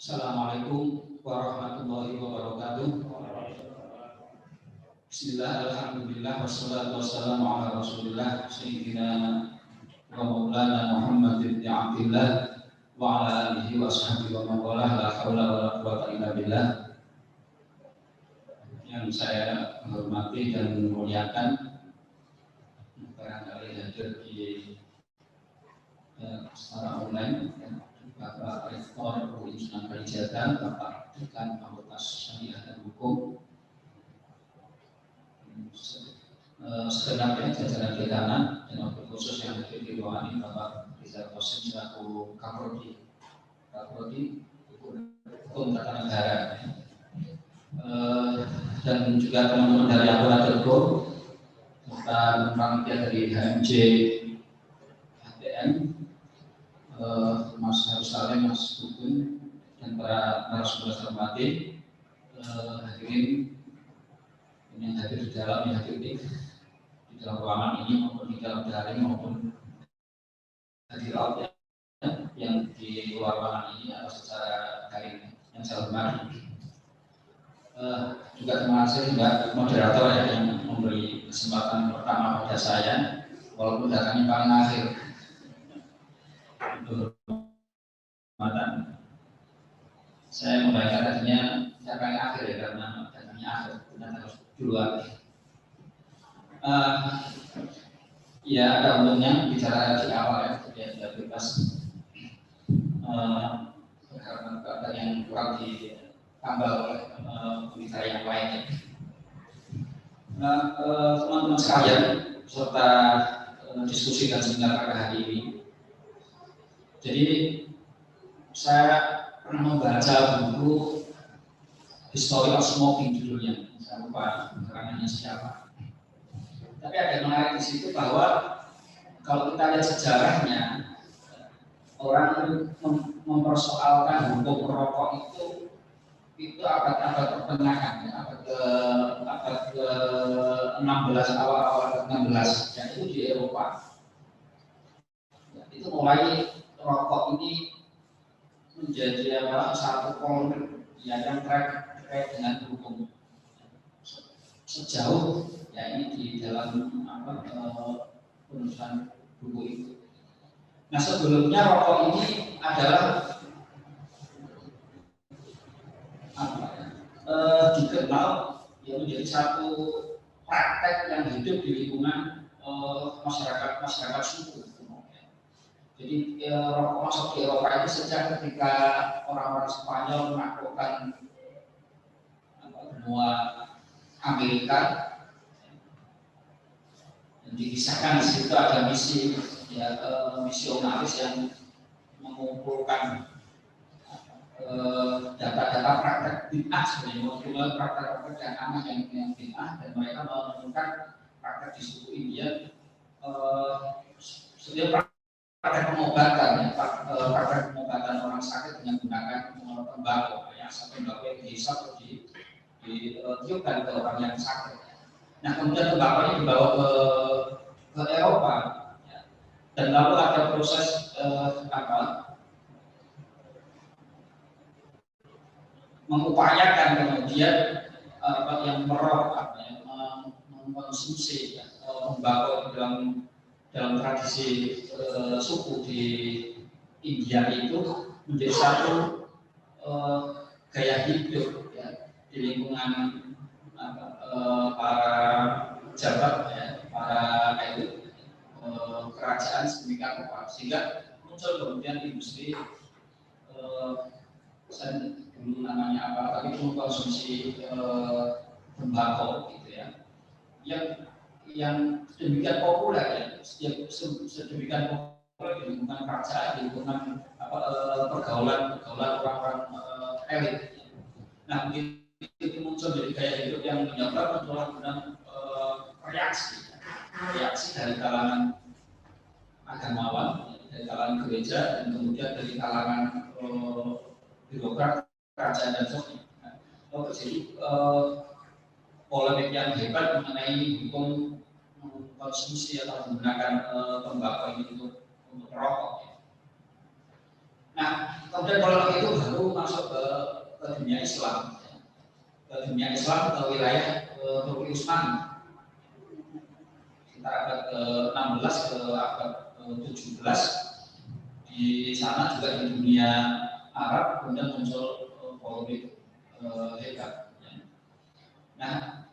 Assalamualaikum warahmatullahi wabarakatuh. Bismillah, alhamdulillah, wassalatu wassalamu ala rasulillah Sayyidina wa maulana Muhammad ibn Abdillah wa ala alihi wa sahbihi wa mawalah, la hawla wa la quwata illa billah. Yang saya hormati dan memuliakan, barangkali hadir di secara online, Bapak Rektor UI Sunan Kalijaga, Bapak Dekan Fakultas Syariah dan Hukum, segenap jajaran dekanan dan wakil khusus yang hadir di ruangan ini, Bapak Rizal Qasim selaku Kaprodi Hukum Tata Negara, dan juga teman-teman dari aparatur hukum serta panitia dari HMJ HTM, Mas Harus Saleh, Mas Bukun, dan para narasumber terhormati, hadirin yang hadir di dalam, yang hadir di dalam ruangan ini maupun di dalam daring maupun hadir out yang di luar ruangan ini atau secara daring yang saya hormati. Juga terima kasih Mbak moderator yang memberi kesempatan pertama pada saya, walaupun datangnya paling akhir. Saya membayangkan tadinya saya paling akhir ya, karena datangnya akhir, dan harus duluan. Ya ada untungnya bicara di awal ya, jadi ada bebas karena yang kurang ditambah oleh bicara yang lainnya. Teman-teman sekalian, serta diskusi dan seminar pada hari ini. Jadi saya pernah membaca buku History of Smoking judulnya, saya lupa karangannya siapa. Tapi ada yang menarik di situ bahwa kalau kita lihat sejarahnya, orang mempersoalkan hukum rokok itu abad-abad pertengahan, ya, abad ke-16, awal ke-16, dan itu di Eropa. Ya, itu mulai rokok ini menjadi satu polemik yang terkait dengan hukum sejauh ya ini di dalam penulisan buku itu. Nah sebelumnya rokok ini adalah dikenal ya menjadi satu praktek yang hidup di lingkungan masyarakat suku. Jadi rokok masuk di Eropa itu sejak ketika orang-orang Spanyol menaklukkan benua Amerika, dan dikisahkan di situ ada misi ya, misionaris yang mengumpulkan data-data praktek bid'ah, sebenarnya praktek yang aneh yang bid'ah, dan mereka menemukan praktek di suku India setiap praktek pengobatan, praktek pengobatan orang sakit dengan menggunakan tembakau, ya, tembakau yang dihisap atau ditiupkan ke orang yang sakit. Nah kemudian tembakau ini dibawa ke Eropa, ya. Dan lalu ada proses mengupayakan kemudian yang merokok, mengkonsumsi tembakau dalam tradisi suku di India itu menjadi satu gaya hidup ya, di lingkungan para pejabat ya, para elit kerajaan sedemikian rupa, sehingga muncul kemudian industri saya dulu namanya apa, tapi mengkonsumsi tembakau gitu ya, yang sedemikian populer ya, sedemikian populer di lingkungan kerajaan, di lingkungan pergaulan orang-orang elit. Nah begitu muncul jadi gaya hidup yang menyebabkan munculnya reaksi dari kalangan agamawan, dari kalangan gereja, dan kemudian dari kalangan birokrat kerajaan dan sebagainya. Jadi polemik yang hebat mengenai hukum konsumsi atau menggunakan tembakau ini untuk merokok. Nah, kemudian kalau itu baru masuk ke dunia Islam, ke dunia Islam, ke wilayah Turki Utsmani sekitar abad ke-16 ke abad ke-17. Di sana juga di dunia Arab kemudian muncul polemik hebat. Nah,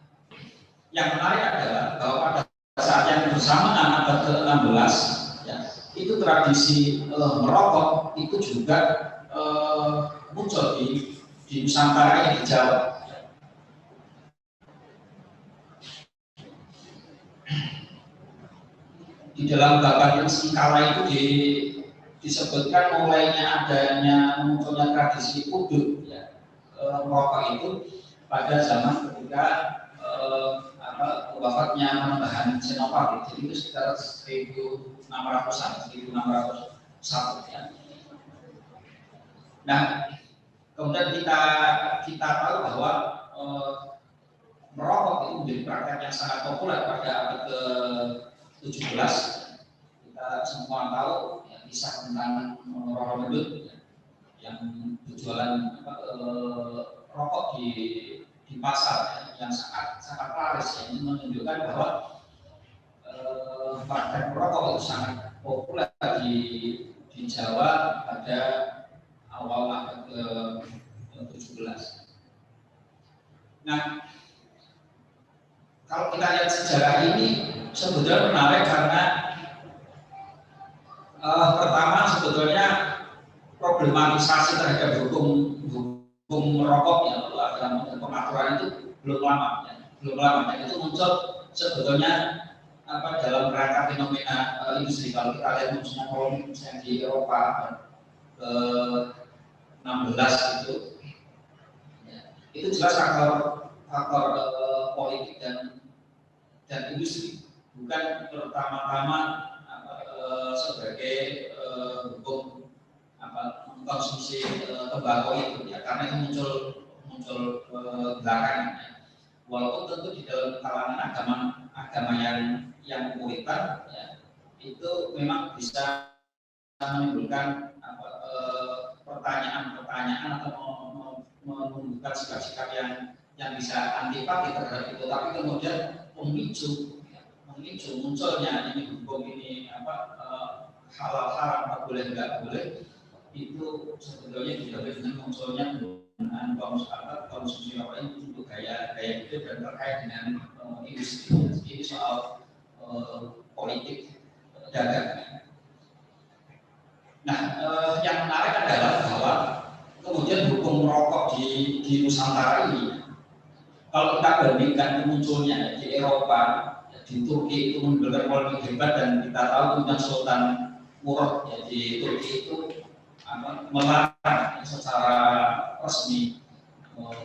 yang menarik adalah bahwa pada saat yang bersamaan abad ke-16, ya, itu tradisi merokok itu juga muncul di Nusantara, di Jawa. Di dalam babat yang Singkala itu disebutkan mulainya adanya munculnya tradisi uduk, ya, merokok itu pada zaman ketika wafatnya Panembahan Senopati, jadi itu sekitar 1600-an, ya. Nah, kemudian kita tahu bahwa merokok itu menjadi praktek yang sangat populer pada abad ke-17. Kita semua tahu ya, kisah tentang Roro Medut, ya, yang berjualan rokok di pasar, ya, yang sangat laris, ya. Ini menunjukkan bahwa praktek merokok itu sangat populer di Jawa pada awal abad ke-17. Nah, kalau kita lihat sejarah ini sebetulnya menarik karena pertama sebetulnya problematisasi terhadap hukum merokok, ya, dalam pengaturan itu belum lama, ya. Dan itu muncul sebetulnya dalam rangka fenomena industri. Kalau kita lihat khususnya koloni yang di Eropa ke-16 itu jelas faktor politik dan industri, bukan pertama-tama sebagai hukum konsumsi tembakau itu, ya, karena itu muncul belakangan, ya. Walaupun tentu di dalam kalangan agama yang puritan, ya, itu memang bisa menimbulkan pertanyaan atau menunjukkan sikap-sikap yang bisa antipati terhadap itu, tapi kemudian memicu munculnya ini hukum ini halal haram, tak boleh nggak boleh, itu sebetulnya didahului dengan munculnya penggunaan konsumsi rokok ini untuk gaya hidup dan terkait dengan industri. Ini soal politik dagang. Nah, yang menarik adalah bahwa kemudian hukum merokok di Nusantara ini, kalau kita bandingkan munculnya di Eropa, di Turki itu menimbulkan polemik hebat, dan kita tahu tentang Sultan Murad, ya, di Turki itu melarang secara resmi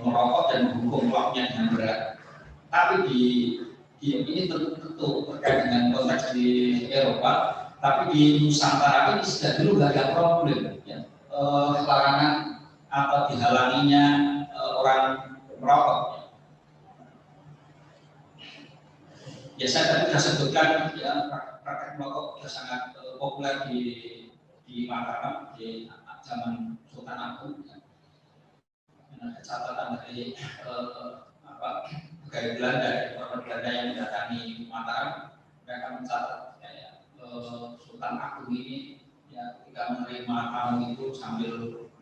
merokok dan hukum rokoknya dengan berat. Tapi ini tentu terkait dengan konteks di Eropa, tapi di Nusantara ini sejak dulu nggak ada problem, ya, larangan atau dihalanginya orang merokok. Ya, saya tadi sudah sebutkan, ya, praktek merokok sudah sangat populer di Mataram di zaman Sultan Agung. Ada catatan dari pegawai Belanda, orang Belanda yang mendatangi Mataram, mereka mencatat Sultan Agung ini, ya, ketika menerima tamu itu sambil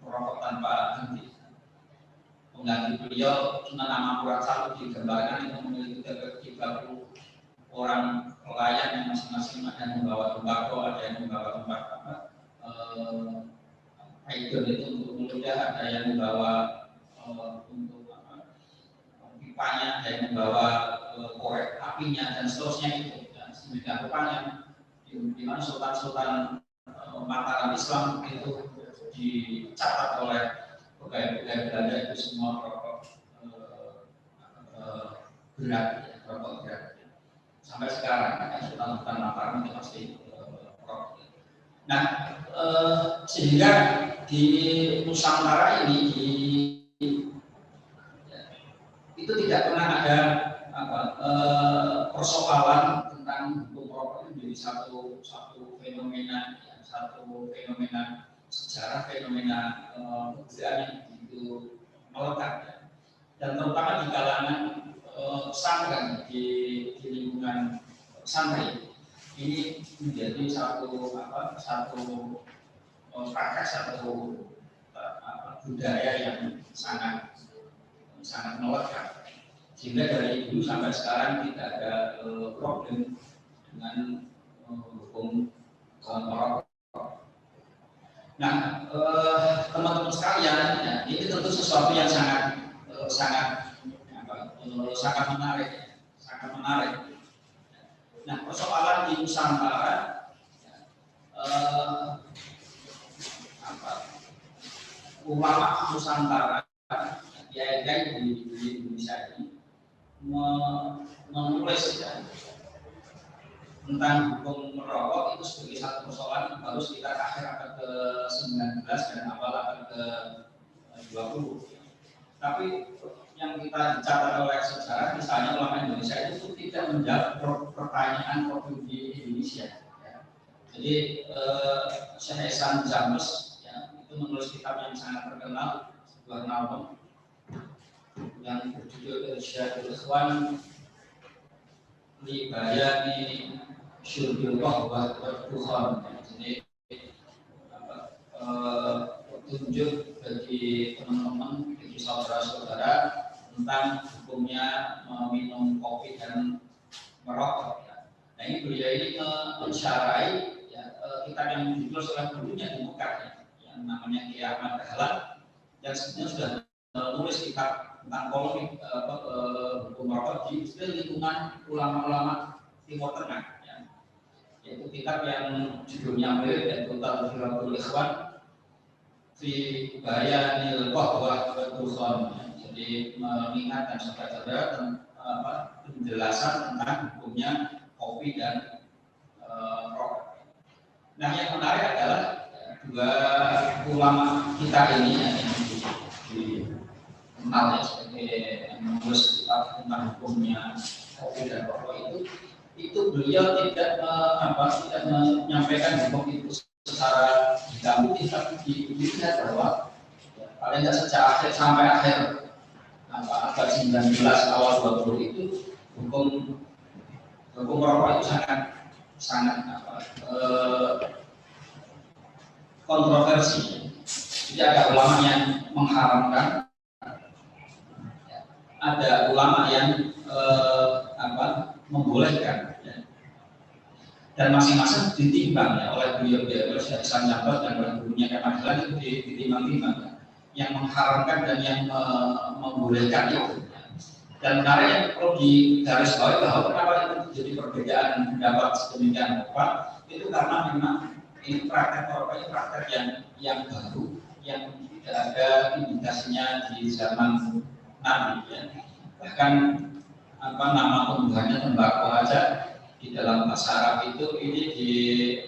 merokok tanpa henti. Pengganti beliau Sunan Amangkurat I digambarkan itu memiliki 30 orang pelayan yang masing-masing ada yang membawa tembakau, ada yang membawa tempat idol itu untuk meludah, ada yang membawa untuk pipanya, ada yang membawa korek apinya dan seterusnya itu. Dan sedemikian rupanya di mana sultan-sultan Mataram Islam itu dicatat oleh pegawai Belanda itu semua rokok berat, ya, rokok berat. Sampai sekarang sultan-sultan Mataram itu pasti rokok. Nah, sehingga di Nusantara ini itu tidak pernah ada persoalan tentang hukum rokok itu menjadi satu fenomena, ya, satu fenomena sejarah fenomena kebudayaan yang begitu melekat ya. Dan terutama di kalangan pesantren di lingkungan santri ini menjadi satu praktek satu budaya yang sangat melekat, sehingga dari dulu sampai sekarang tidak ada problem dengan hukum merokok. Nah, teman-teman sekalian, ya, ini tentu sesuatu yang sangat menarik. Nah, persoalan di Nusantara, ulama Nusantara, ya di Indonesia ini menulis ya, tentang hukum merokok itu sebagai satu persoalan baru sekitar akhir abad ke-19 dan awal abad ke-20. Tapi yang kita catat oleh sejarah, misalnya ulama Indonesia itu tidak menjawab pertanyaan problem di Indonesia. Ya. Jadi Syekh Hasan James ya, itu menulis kitab yang sangat terkenal, sebuah naum yang berjudul Irsyadul Ikhwan li Bayani Syurbil Wahwah Wad-Dukhan. Jadi petunjuk bagi teman-teman, bagi saudara-saudara tentang hukumnya minum kopi dan merokok. Ya. Nah ini beliau ini mensyarai ya, kitab yang ditulis oleh gurunya di Mekah ya, yang namanya Kiai Ahmad Dahlan, yang sebenarnya sudah menulis kitab tentang polemik hukum merokok di lingkungan ulama-ulama Timur Tengah. Ya. Yaitu kitab yang judulnya mirip, yaitu Tadhkiratul Ikhwan fi Bayanil Wahwah Wad-Dukhan. Jadi mengingatkan saudara-saudara penjelasan tentang hukumnya kopi dan rokok. Nah yang menarik adalah dua ulama kita ini yang dikenal ya sebagai menulis kitab tentang hukumnya kopi dan rokok itu beliau tidak menyampaikan hukum itu secara hitam putih, tapi dilihat bahwa paling tidak sejak akhir sampai akhir abad 19 awal 20 itu hukum merokok itu sangat kontroversi. Jadi ada ulama yang mengharamkan, ada ulama yang membolehkan, ya. Dan masing-masing ditimbang ya, oleh beliau Syekh Hasan James dan oleh gurunya Ahmad Dahlan itu ditimbang-timbang ya. Yang mengharamkan dan yang membolehkan itu. Dan menarik yang perlu digarisbawahi bahwa kenapa itu jadi perbedaan pendapat sedemikian rupa itu karena memang ini praktek merokok ini praktek yang baru, yang tidak ada indikasinya di zaman Nabi ya. Bahkan nama tumbuhannya tembakau aja di dalam bahasa Arab itu ini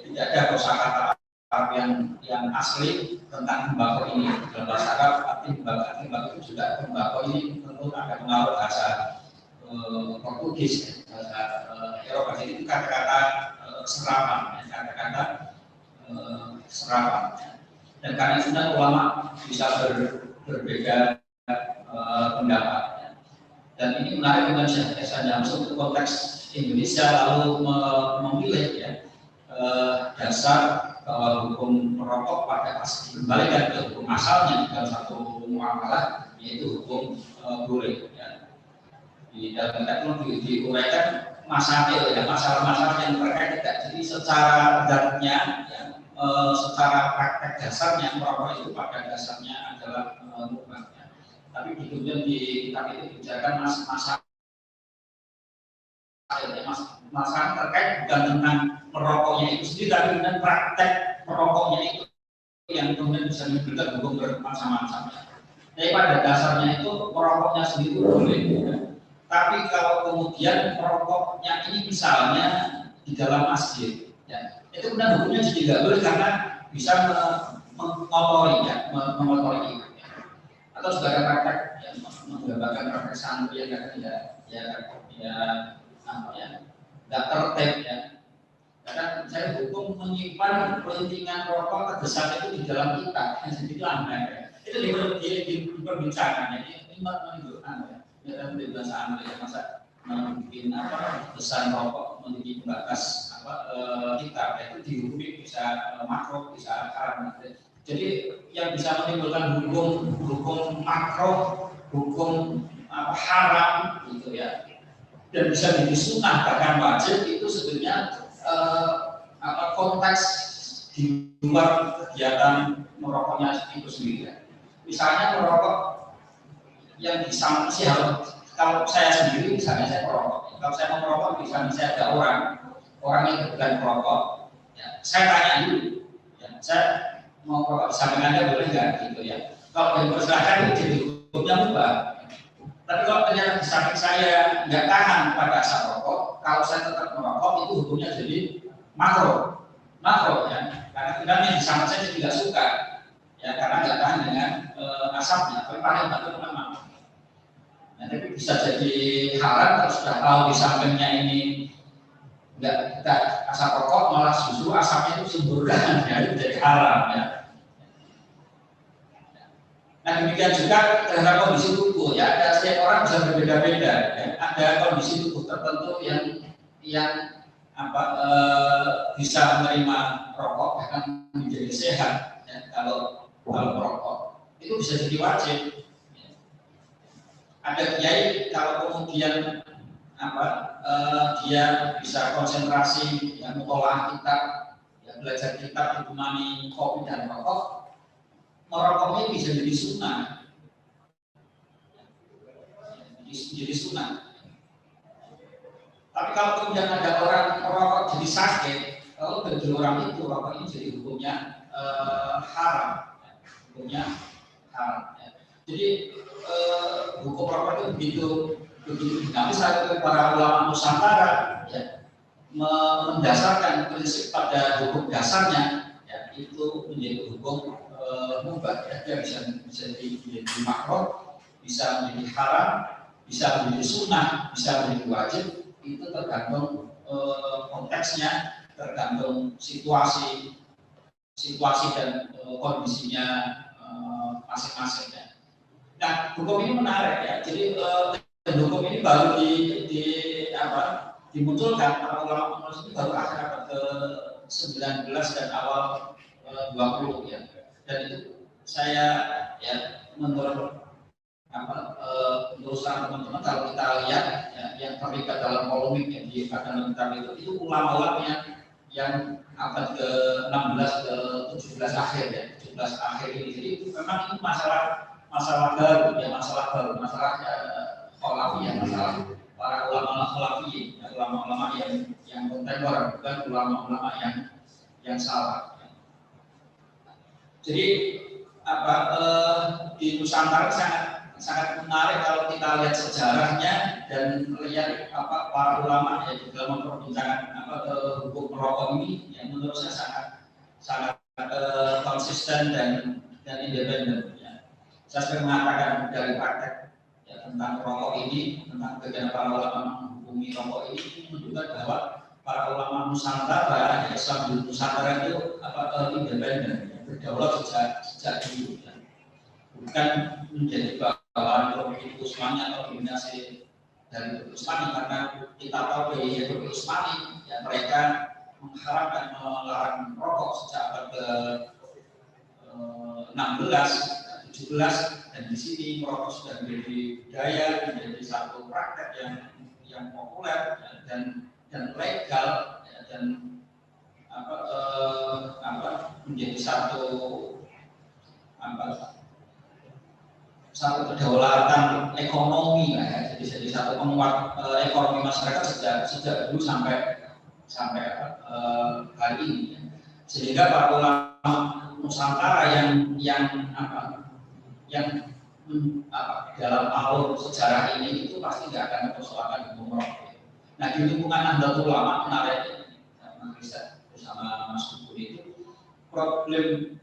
tidak ada kosakata yang asli tentang tembakau ini. Dalam bahasa Arab arti tembakau itu juga tembakau ini tentu ada pengaruh bahasa Portugis, bahasa Eropa. Jadi itu kata-kata serapan, kata-kata serapan. Dan karena itu ulama bisa berbeda pendapat. Dan ini menarik dengan Syekh Hasan James untuk konteks Indonesia lalu memilih ya dasar bahwa hukum merokok pada asli kembalikan ke hukum asalnya dalam satu muamalah yaitu hukum boleh ya. Di dalam kitab diuraikan masalah-masalah yang terkait tidak. Jadi secara zatnya ya, secara praktek dasarnya merokok itu pada dasarnya adalah mubah ya. Tapi kemudian di kitab itu dibicarakan masalah terkait bukan tentang merokoknya itu sendiri, tapi kemudian praktek merokoknya itu yang kemudian bisa memberikan hukum bermacam-macam. Jadi pada dasarnya itu merokoknya sendiri boleh, ya. Tapi kalau kemudian merokoknya ini misalnya di dalam masjid, ya, itu kemudian hukumnya jadi nggak boleh karena bisa mengotori, ya, mengotori. Atau juga ada praktek yang menggambarkan praktek santri yang tidak nggak tertib ya, Karena saya hukum menyimpan pelintingan rokok terbesar itu di dalam kitab, jadi lama ya. Itu diperbincangkan, ini menunjukkan ya dalam bahasa Amerika masa membuat apa pesan rokok memiliki pembatas kitab itu dihukumi bisa makro bisa haram. Jadi yang bisa menimbulkan hukum makro, hukum haram gitu ya, dan bisa menjadi sunnah bahkan wajib itu sebenarnya konteks di luar kegiatan merokoknya itu sendiri. Misalnya merokok yang disampaikan harus, kalau saya sendiri misalnya saya merokok, kalau saya mau merokok misalnya saya ada orang yang bukan merokok, ya, saya tanya dulu, ya, saya mau merokok di samping Anda boleh nggak gitu ya. Kalau yang bersilakan itu jadi hukumnya ubah. Tapi kalau ternyata di samping saya nggak tahan pada asap rokok, kalau saya tetap merokok itu hukumnya jadi makro ya. Karena yang di samping saya tidak suka, ya karena nggak tahan dengan asapnya. Tapi paling bagus memang. Nah, tapi bisa jadi haram kalau sudah tahu di sampingnya ini nggak asap rokok, malah justru asapnya itu semburan, ya itu jadi haram ya. Nah demikian juga terhadap kondisi tubuh ya, ada setiap orang bisa berbeda-beda ya. Ada kondisi tubuh tertentu yang bisa menerima rokok bahkan menjadi sehat ya, kalau merokok itu bisa jadi wajib ya. Ada kiai kalau kemudian dia bisa konsentrasi ya, mutolaah kitab ya, belajar kitab ditemani kopi dan rokok, merokoknya bisa jadi sunnah, jadi sunnah. Tapi kalau kemudian ada orang merokok jadi sakit, kalau bagi orang itu rokok ini jadi hukumnya haram, hukumnya haram. Ya. Jadi hukum rokok itu begitu. Nanti saya para ulama Nusantara ya, mendasarkan prinsip pada hukum dasarnya, ya, itu menjadi hukum mubah ya, dia bisa menjadi makruh, bisa menjadi haram, bisa menjadi sunnah, bisa menjadi wajib, itu tergantung konteksnya, tergantung situasi dan kondisinya masing-masing ya. Nah, hukum ini menarik ya. Jadi hukum ini baru dimunculkan para ulama ini baru akhir abad ke-19 dan awal 20 ya. Dan itu saya ya menurut teman-teman kalau kita lihat ya, yang terlibat dalam polemik yang di Akademi itu ulama-ulama yang abad ke-16 ke 17 akhir ya, 17 akhir ini. Jadi memang itu masalah baru ya, masalah khalafiyah, masalah para ulama khalafiyah, ulama-ulama yang kontemporer, bukan ulama-ulama yang salah. Jadi di Nusantara sangat menarik kalau kita lihat sejarahnya dan lihat para ulama ya dalam memperbincangkan hukum merokok ini yang menurut saya sangat konsisten dan independen. Ya. Saya sering mengatakan dari praktek ya, tentang rokok ini, tentang bagaimana para ulama menghukumi rokok ini menunjukkan bahwa para ulama Nusantara, ya, Islam di Nusantara itu independen. Berdaulat sejak dulu ya. Bukan menjadi bawahan Republik Utsmani atau dominasi dari Republik Utsmani, karena kita tahu di Republik Utsmani ya, mereka mengharapkan melarang rokok sejak abad ke-16, 17 dan di sini merokok sudah menjadi budaya, menjadi satu praktek yang populer ya, dan legal ya, dan menjadi satu kedaulatan ekonomi lah ya, jadi satu penguat ekonomi masyarakat sejak dulu sampai hari ini ya. Sehingga para ulama Nusantara yang dalam alur sejarah ini itu pasti tidak akan mempersoalkan hukum rokok. Nah di lingkungan Nahdlatul Ulama menarik bersama Mas Kubu itu problem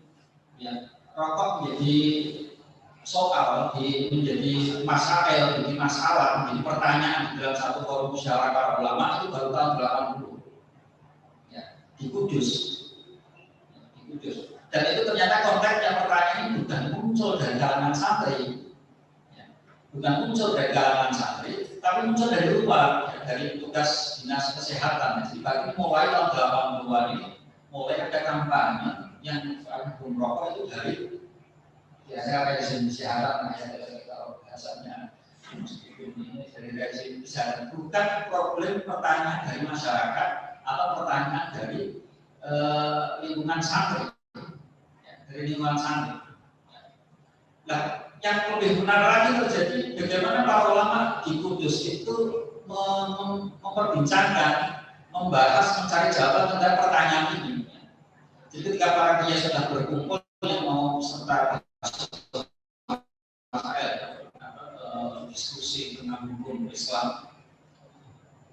ya, rokok menjadi soal, menjadi masalah, menjadi pertanyaan dalam satu forum musyawarah para ulama itu baru tahun 80 ya. di Kudus. Dan itu ternyata konteksnya pertanyaan ini bukan muncul dari kalangan santri, bukan muncul dari kalangan santri, tapi muncul dari luar, dari tugas dinas kesehatan. Jadi pagi mulai tahun 80-an ini mulai ada kampanye yang hukum rokok itu dari kira-kira rezim kesehatan, kalau bahasanya ini dari rezim kesehatan, bukan problem pertanyaan dari masyarakat atau pertanyaan dari lingkungan santri, dari lingkungan santri. Nah, yang lebih benar lagi terjadi bagaimana para ulama di Kudus itu memperbincangkan, membahas, mencari jawaban tentang pertanyaan ini. Jadi ketika para kiai sudah berkumpul yang mau serta diskusi tentang hukum Islam,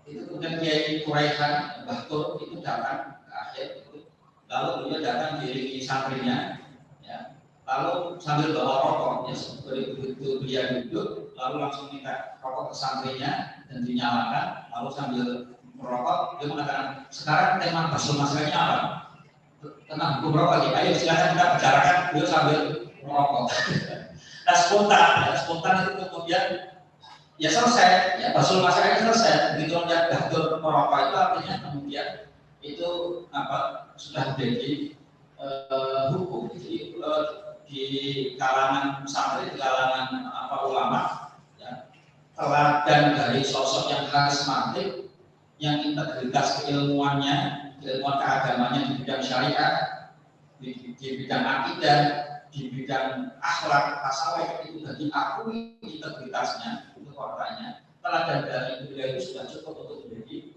itu kemudian Kiai Kuraihan Bahtur itu datang ke akhir itu, lalu beliau datang diiringi santrinya, ya, lalu sambil bawa rokok, ya, begitu beliau duduk, lalu langsung minta rokok ke santrinya dan dinyalakan, lalu sambil merokok dia mengatakan, sekarang tema bahasan masalahnya apa? Tentang hukum rokok, ayo silakan kita bicarakan, beliau sambil merokok. Nah, spontan itu kemudian ya selesai, ya basul masalahnya selesai. Begitu melihat Bahtur merokok itu artinya kemudian itu sudah menjadi hukum di kalangan santri, di kalangan ulama, ya, teladan dari sosok yang karismatik, yang integritas keilmuannya, keilmuan keagamannya di bidang syariat, di bidang akidah, di bidang akhlak, tasawuf itu sudah diakui integritasnya, itu faktanya. Teladan dari beliau itu sudah cukup untuk menjadi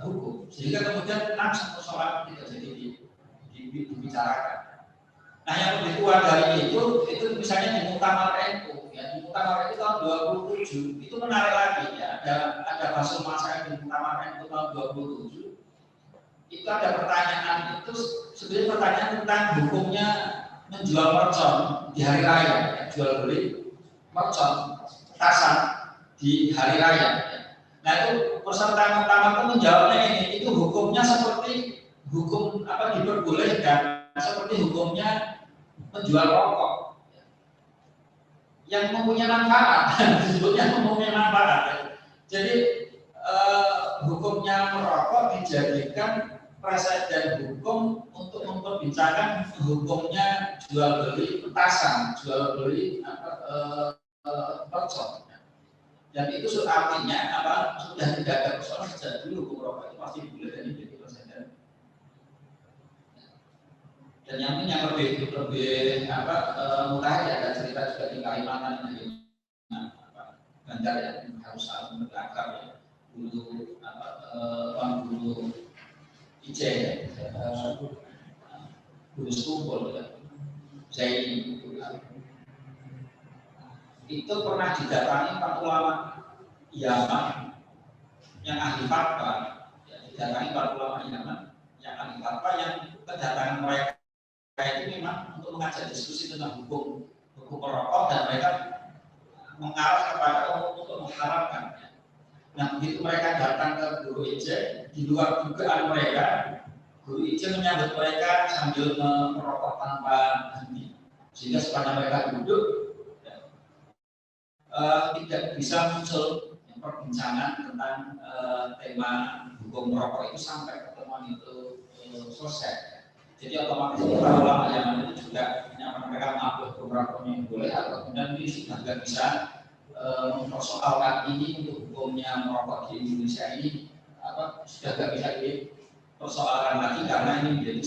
hukum. Sehingga kemudian langsung persoalan tidak jadi dibicarakan. Nah, yang lebih kuat dari itu misalnya di Muktamar NU, ya, di Muktamar NU tahun 27 itu menarik lagi, ya, ada bahasan masalah di Muktamar NU tahun 27. Itu ada pertanyaan itu sebenarnya pertanyaan tentang hukumnya menjual mercon di hari raya, ya, jual beli mercon petasan di hari raya. Ya. Nah, itu peserta Muktamar itu menjawabnya ini, itu hukumnya seperti hukum diperbolehkan, seperti hukumnya menjual rokok yang mempunyai manfaat, disebutnya mempunyai manfaat. Ya. Jadi hukumnya merokok dijadikan presiden hukum untuk memperbincangkan hukumnya jual beli petasan, jual beli mercon. Dan itu artinya sudah tidak ada persoalan sejak dulu hukum rokok itu pasti boleh dan jadi presiden. Dan yang lebih mutakhir, ada cerita juga di Kalimantan yang Bandar ya, harus saling beragam ya, guru Ijen, guru Skumpul ya, Zaini itu pernah didatangi Pak ulama Yaman yang ahli fatwa, ya, didatangi Pak ulama Yaman yang ahli fatwa, yang kedatangan mereka itu memang untuk mengajak diskusi tentang hukum merokok, dan mereka mengarah kepada untuk mengharapkan. Nah, begitu mereka datang ke guru Ijen, di luar dugaan mereka, guru Ijen menyambut mereka sambil merokok tanpa henti, sehingga sepanjang mereka duduk tidak bisa muncul perbincangan tentang tema hukum merokok itu sampai pertemuan itu selesai. Jadi otomatis para ulama yang itu juga mereka mengaku hukum merokoknya yang boleh, atau kemudian ini sudah tidak bisa mempersoalkan ini untuk hukumnya merokok di Indonesia ini sudah tidak bisa dipersoalkan lagi, karena ini menjadi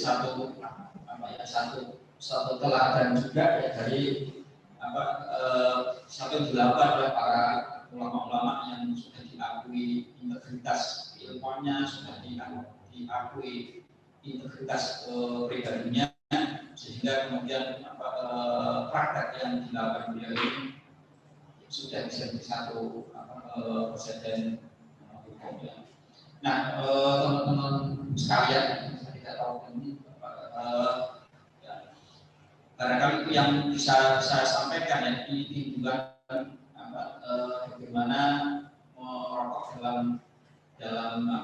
satu teladan juga ya dari satu yang dilakukan oleh para ulama-ulama yang sudah diakui integritas ilmuannya, sudah diakui integritas pribadinya, sehingga kemudian praktek yang dilakukan beliau ini sudah bisa menjadi satu presiden hukum ya. Nah, teman-teman sekalian, saya tidak tahu ini barangkali itu yang bisa saya sampaikan ya, di juga bagaimana merokok dalam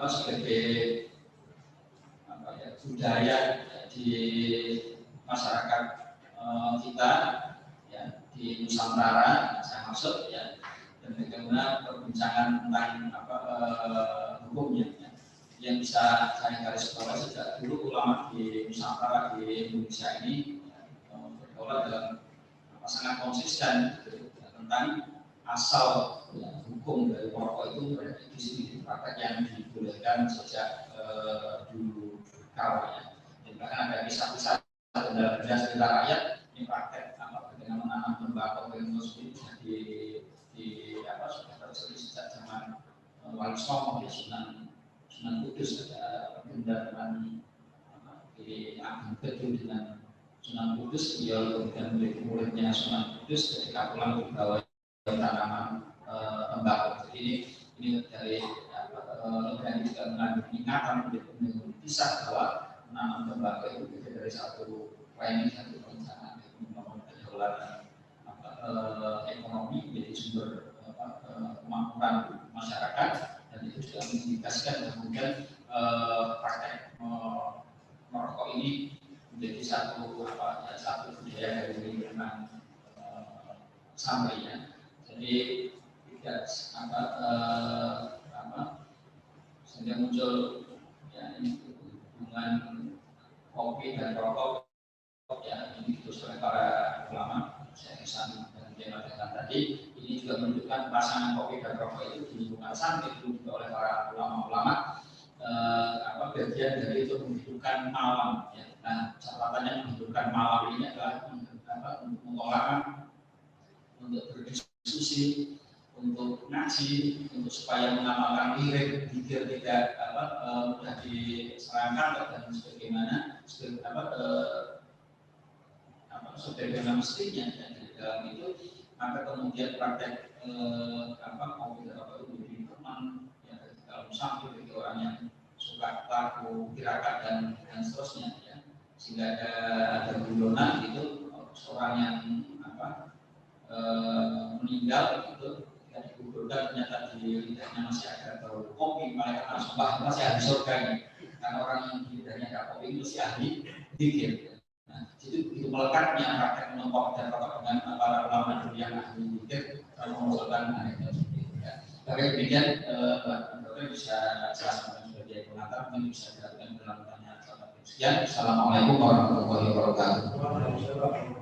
sebagai budaya di masyarakat kita ya, di Nusantara saya maksud ya, dan bagaimana perbincangan tentang hukumnya ya, yang bisa saya garis bawahi sejak dulu ulama di Nusantara di Indonesia ini bertolak dalam sangat konsisten gitu, tentang asal ya, hukum dari rokok itu berada di sini praktek yang dibolehkan sejak dulu kala ya. Dan bahkan ada kisah-kisah dalam cerita rakyat ini praktek bagaimana menanam tembakau dengan sendiri sudah terjadi sejak zaman Wali Songo ya, Sunan Kudus ada perbendaharaan di Agung Betul dengan Sunan Kudus, beliau kemudian memiliki muridnya Sunan Kudus ketika pulang dibawa tanaman tembakau. Jadi ini dari yang juga mengandung ingatan untuk bisa bahwa menanam tembakau itu berbeda dari satu planning, satu perencanaan membangun kedaulatan ekonomi menjadi sumber kemakmuran masyarakat, dan itu juga mengindikasikan kemudian praktek merokok ini menjadi satu budaya dari lingkungan sampainya. Jadi tidak sehingga muncul ya hubungan kopi dan rokok ya, ini ditulis oleh para ulama. Saya Ihsan dan Jamal tadi ini juga menunjukkan pasangan kopi dan rokok itu di lingkungan samping itu juga oleh para ulama-ulama bagian dari itu menghidupkan malam ya. Nah, catatannya menghidupkan malam ini adalah menolak untuk berdiskusi, untuk ngaji, untuk supaya mengamalkan lirik, pikir tidak mudah diserangkan dan sebagaimana sebagaimana mestinya ya, di dalam itu. Maka kemudian praktek kopi dan rokok itu menjadi teman ya, dalam samping bagi orang yang suka laku, tirakat dan seterusnya ya. Sehingga ada guyonan itu seorang yang meninggal itu ketika dikuburkan ternyata di lidahnya masih ada bau kopi, malaikat langsung masih ahli surga ini, karena orang yang di lidahnya ada kopi itu masih ahli zikir. Nah, itu begitu melekatnya praktek minum kopi dan rokok dengan para ulama dulu yang ahli zikir kalau mengusulkan anekdot seperti itu ya. Tapi demikian Dokter bisa saya sampaikan sebagai pengantar, mungkin bisa dilakukan dalam tanya jawab. Sekian, assalamualaikum warahmatullahi wabarakatuh.